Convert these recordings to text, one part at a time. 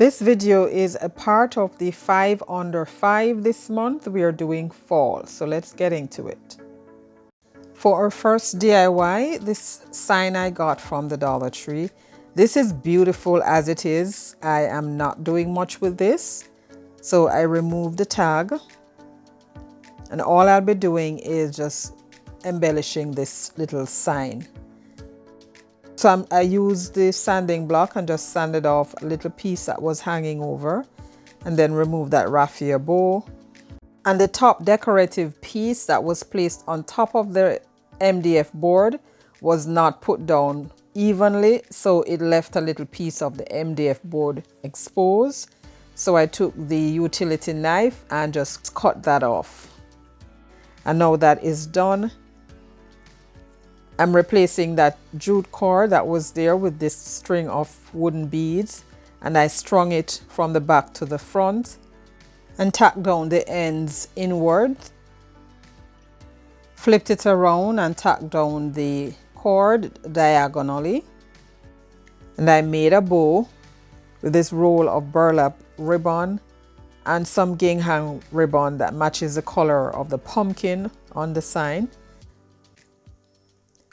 This video is a part of the 5 under 5 this month. We are doing fall, so let's get into it. For our first DIY, this sign I got from the Dollar Tree. This is beautiful as it is. I am not doing much with this. So I removed the tag. And all I'll be doing is just embellishing this little sign. So I used the sanding block and just sanded off a little piece that was hanging over. And then removed that raffia bow. And the top decorative piece that was placed on top of the MDF board was not put down evenly, so it left a little piece of the MDF board exposed. So I took the utility knife and just cut that off. And now that is done, I'm replacing that jute cord that was there with this string of wooden beads, and I strung it from the back to the front and tacked down the ends inward. Flipped it around and tacked down the cord diagonally. And I made a bow with this roll of burlap ribbon and some gingham ribbon that matches the color of the pumpkin on the sign.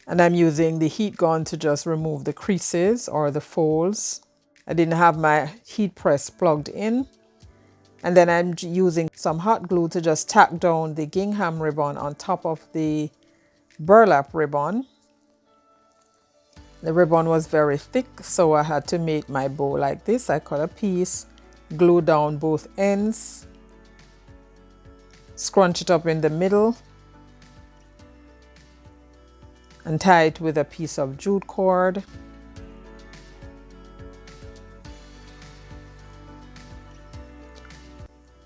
And I'm using the heat gun to just remove the creases or the folds. I didn't have my heat press plugged in. And then I'm using some hot glue to just tack down the gingham ribbon on top of the burlap ribbon. The ribbon was very thick, so I had to make my bow like this. I cut a piece, glue down both ends, scrunch it up in the middle, and tie it with a piece of jute cord.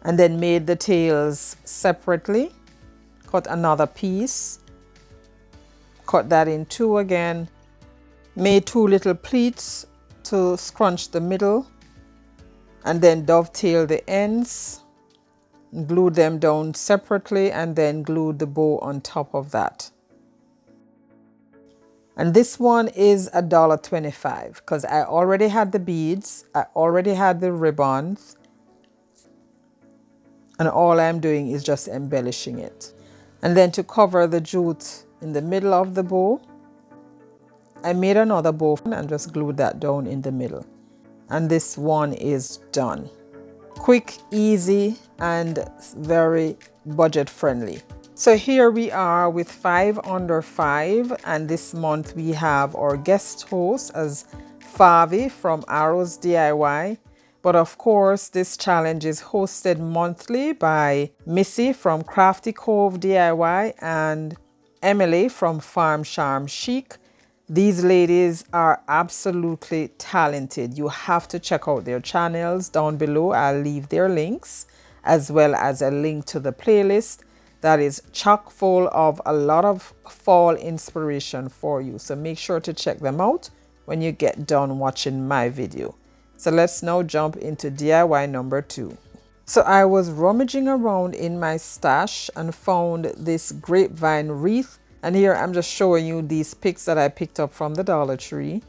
And then made the tails separately. Cut another piece. Cut that in two again. Made two little pleats to scrunch the middle. And then dovetail the ends. Glued them down separately and then glued the bow on top of that. And this one is $1.25 because I already had the beads. I already had the ribbons. And all I'm doing is just embellishing it. And then to cover the jute in the middle of the bow, I made another bow and just glued that down in the middle. And this one is done. Quick, easy, and very budget friendly. So here we are with 5 under 5, and this month we have our guest host as Favi from Arrows DIY. But of course, this challenge is hosted monthly by Missy from Crafty Cove DIY and Emily from Farm Charm Chic. These ladies are absolutely talented. You have to check out their channels down below. I'll leave their links as well as a link to the playlist that is chock full of a lot of fall inspiration for you. So make sure to check them out when you get done watching my video. So let's now jump into DIY number 2. So I was rummaging around in my stash and found this grapevine wreath. And here I'm just showing you these picks that I picked up from the Dollar Tree.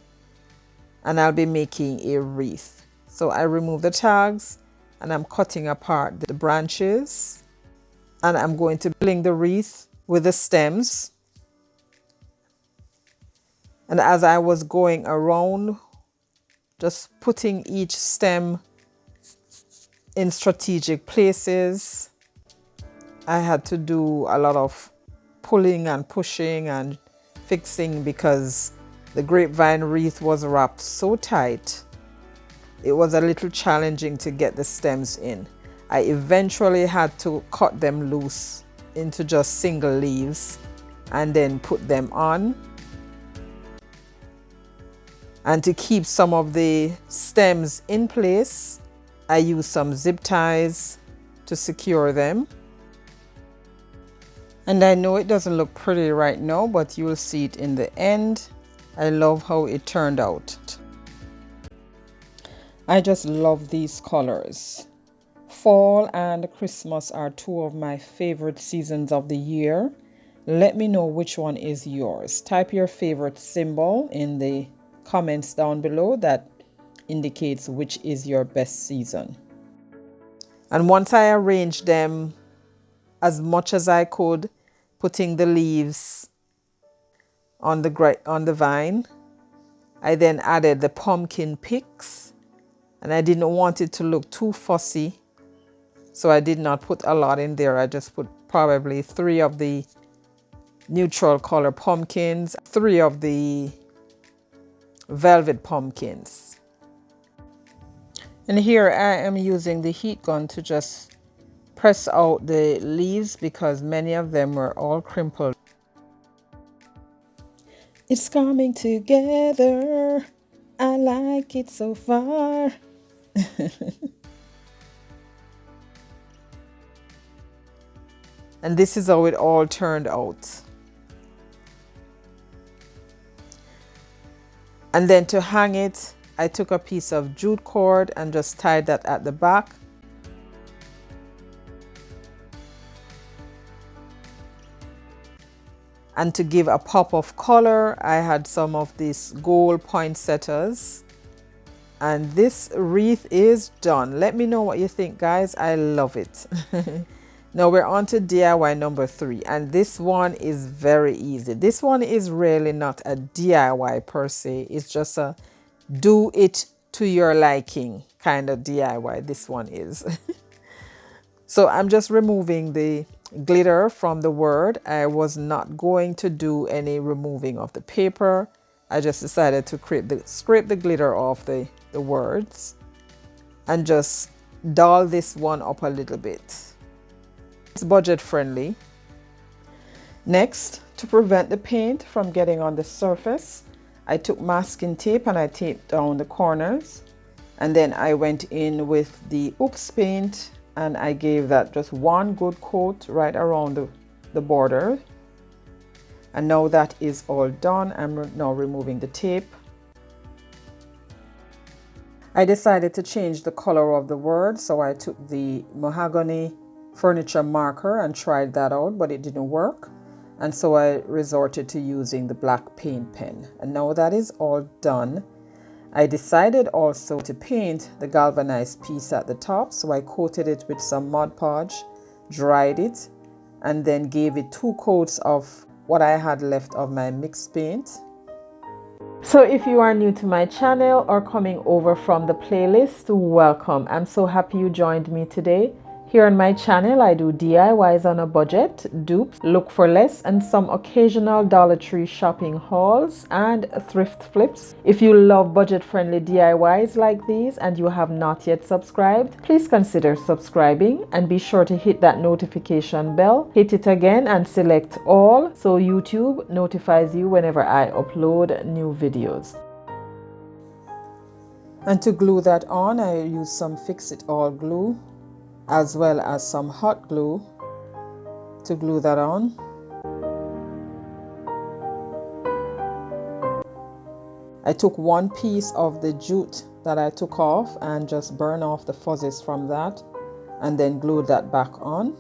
And I'll be making a wreath. So I removed the tags and I'm cutting apart the branches. And I'm going to bling the wreath with the stems. And as I was going around, just putting each stem in strategic places. I had to do a lot of pulling and pushing and fixing because the grapevine wreath was wrapped so tight. It was a little challenging to get the stems in. I eventually had to cut them loose into just single leaves and then put them on. And to keep some of the stems in place, I used some zip ties to secure them. And I know it doesn't look pretty right now, but you will see it in the end. I love how it turned out. I just love these colors. Fall and Christmas are two of my favorite seasons of the year. Let me know which one is yours. Type your favorite symbol in the comments down below that indicates which is your best season. And once I arranged them as much as I could, putting the leaves on the vine, I then added the pumpkin picks, and I didn't want it to look too fussy, so I did not put a lot in there. I just put probably 3 of the neutral color pumpkins, 3 of the velvet pumpkins. And here I am using the heat gun to just press out the leaves because many of them were all crimpled. It's coming together. I like it so far. And this is how it all turned out. And then to hang it, I took a piece of jute cord and just tied that at the back. And to give a pop of color, I had some of these gold poinsettias. And this wreath is done. Let me know what you think, guys. I love it. Now we're on to DIY number 3, and this one is very easy. This one is really not a DIY per se. It's just a do it to your liking kind of DIY. This one is. So I'm just removing the glitter from the word. I was not going to do any removing of the paper. I just decided to scrape the glitter off the words and just doll this one up a little bit. It's budget friendly. Next, to prevent the paint from getting on the surface, I took masking tape and I taped down the corners, and then I went in with the Oops paint and I gave that just one good coat right around the border. And now that is all done, I'm now removing the tape. I decided to change the color of the word, so I took the mahogany furniture marker and tried that out, but it didn't work, and so I resorted to using the black paint pen. And now that is all done, I decided also to paint the galvanized piece at the top, so I coated it with some Mod Podge, dried it, and then gave it 2 coats of what I had left of my mixed paint. So if you are new to my channel or coming over from the playlist, welcome. I'm so happy you joined me today. Here on my channel, I do DIYs on a budget, dupes, look for less, and some occasional Dollar Tree shopping hauls and thrift flips. If you love budget-friendly DIYs like these and you have not yet subscribed, please consider subscribing and be sure to hit that notification bell. Hit it again and select all so YouTube notifies you whenever I upload new videos. And to glue that on, I use some Fix-It-All glue, as well as some hot glue to glue that on. I took one piece of the jute that I took off and just burn off the fuzzes from that, and then glued that back on.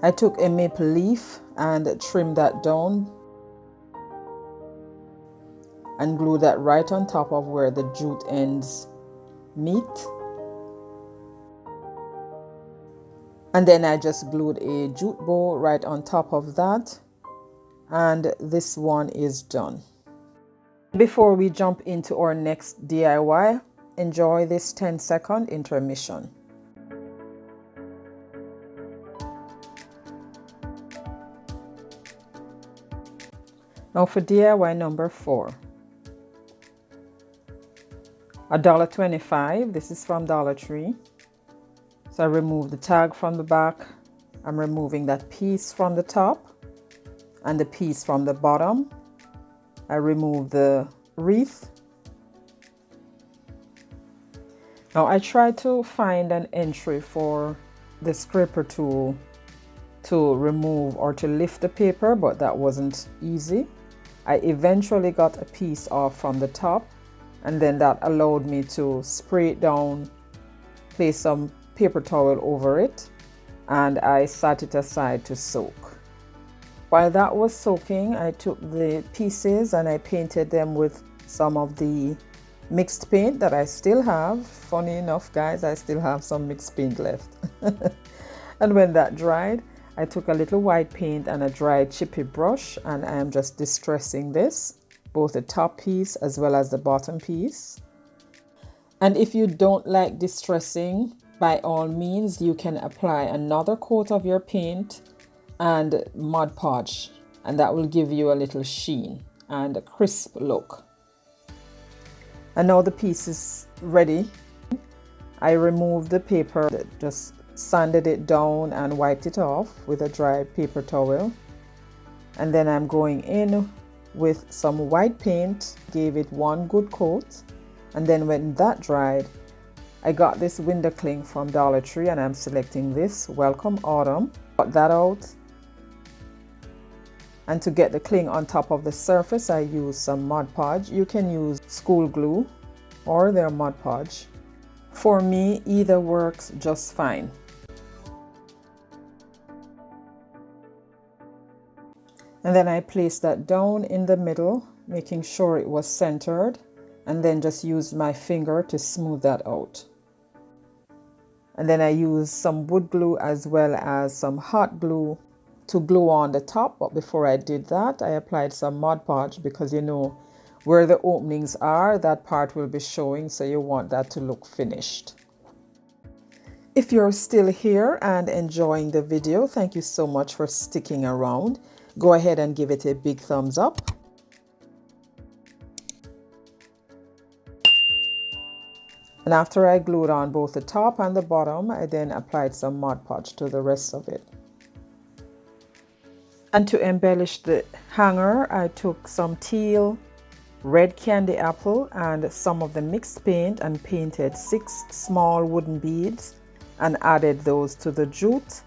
I took a maple leaf and trimmed that down and glue that right on top of where the jute ends meet. And then I just glued a jute bow right on top of that, and this one is done. Before we jump into our next DIY, enjoy this 10-second intermission. Now for DIY number 4. $1.25. This is from Dollar Tree. So I remove the tag from the back. I'm removing that piece from the top and the piece from the bottom. I remove the wreath. Now I tried to find an entry for the scraper tool to remove or to lift the paper, but that wasn't easy. I eventually got a piece off from the top, and then that allowed me to spray it down, place some paper towel over it, and I set it aside to soak. While that was soaking, I took the pieces and I painted them with some of the mixed paint that I still have. Funny enough, guys, I still have some mixed paint left. And when that dried, I took a little white paint and a dry chippy brush, and I am just distressing this, both the top piece as well as the bottom piece. And if you don't like distressing, by all means, you can apply another coat of your paint and Mod Podge, and that will give you a little sheen and a crisp look. And now the piece is ready. I removed the paper, just sanded it down and wiped it off with a dry paper towel. And then I'm going in with some white paint, gave it one good coat. And then when that dried, I got this window cling from Dollar Tree, and I'm selecting this Welcome Autumn. Got that out. And to get the cling on top of the surface, I use some Mod Podge. You can use school glue or their Mod Podge. For me, either works just fine. And then I placed that down in the middle, making sure it was centered, and then just used my finger to smooth that out. And then I used some wood glue as well as some hot glue to glue on the top. But before I did that, I applied some Mod Podge, because you know where the openings are, that part will be showing, so you want that to look finished. If you're still here and enjoying the video, thank you so much for sticking around. Go ahead and give it a big thumbs up. And after I glued on both the top and the bottom, I then applied some Mod Podge to the rest of it. And to embellish the hanger, I took some teal, red candy apple, and some of the mixed paint and painted 6 small wooden beads and added those to the jute.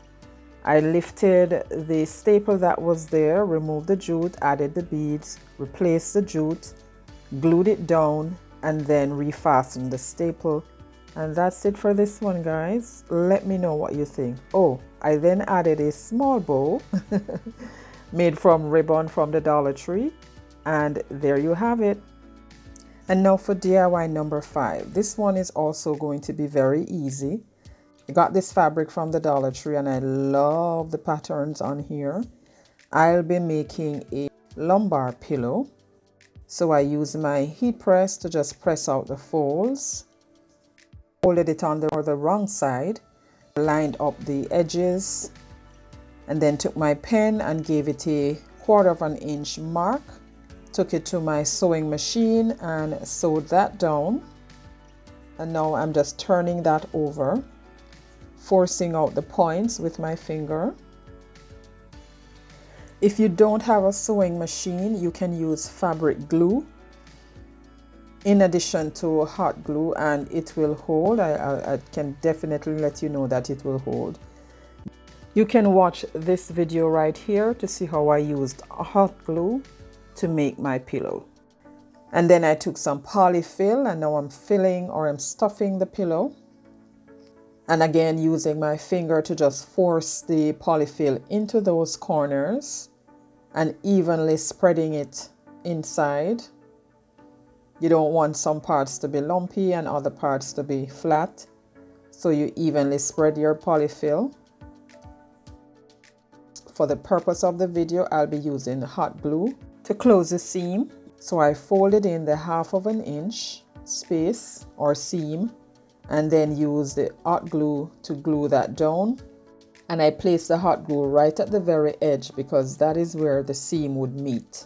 I lifted the staple that was there, removed the jute, added the beads, replaced the jute, glued it down, and then refastened the staple. And that's it for this one, guys. Let me know what you think. Oh, I then added a small bow made from ribbon from the Dollar Tree, and there you have it. And now for DIY number 5. This one is also going to be very easy. I got this fabric from the Dollar Tree and I love the patterns on here. I'll be making a lumbar pillow. So I use my heat press to just press out the folds. Folded it on the wrong side, lined up the edges, and then took my pen and gave it a 1/4 inch mark. Took it to my sewing machine and sewed that down. And now I'm just turning that over, forcing out the points with my finger. If you don't have a sewing machine, you can use fabric glue in addition to hot glue, and it will hold. I can definitely let you know that it will hold. You can watch this video right here to see how I used hot glue to make my pillow. And then I took some polyfill, and now I'm filling, or I'm stuffing the pillow. And again, using my finger to just force the polyfill into those corners and evenly spreading it inside. You don't want some parts to be lumpy and other parts to be flat, so you evenly spread your polyfill. For the purpose of the video, I'll be using hot glue to close the seam. So I folded in the 1/2 inch space or seam, and then use the hot glue to glue that down. And I place the hot glue right at the very edge, because that is where the seam would meet.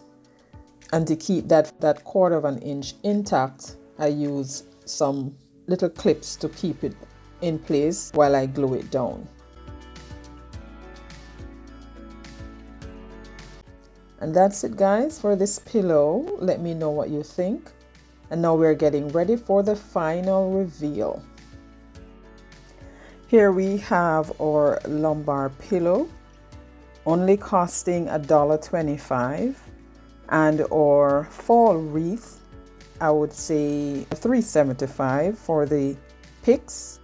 And to keep that 1/4 inch intact, I use some little clips to keep it in place while I glue it down. And that's it, guys, for this pillow. Let me know what you think. And now we're getting ready for the final reveal. Here we have our lumbar pillow, only costing $1.25, and our fall wreath, I would say $3.75 for the picks.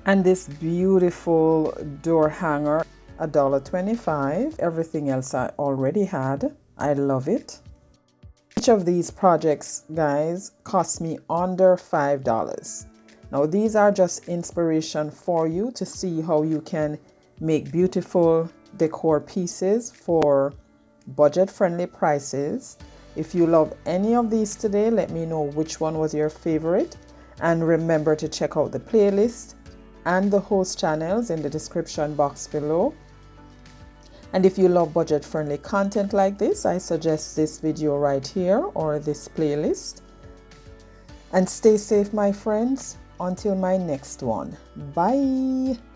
And this beautiful door hanger, $1.25. Everything else I already had. I love it. Each of these projects, guys, cost me under $5. Now these are just inspiration for you to see how you can make beautiful decor pieces for budget-friendly prices. If you love any of these today, let me know which one was your favorite. And remember to check out the playlist and the host channels in the description box below. And if you love budget-friendly content like this, I suggest this video right here or this playlist. And stay safe, my friends, until my next one. Bye!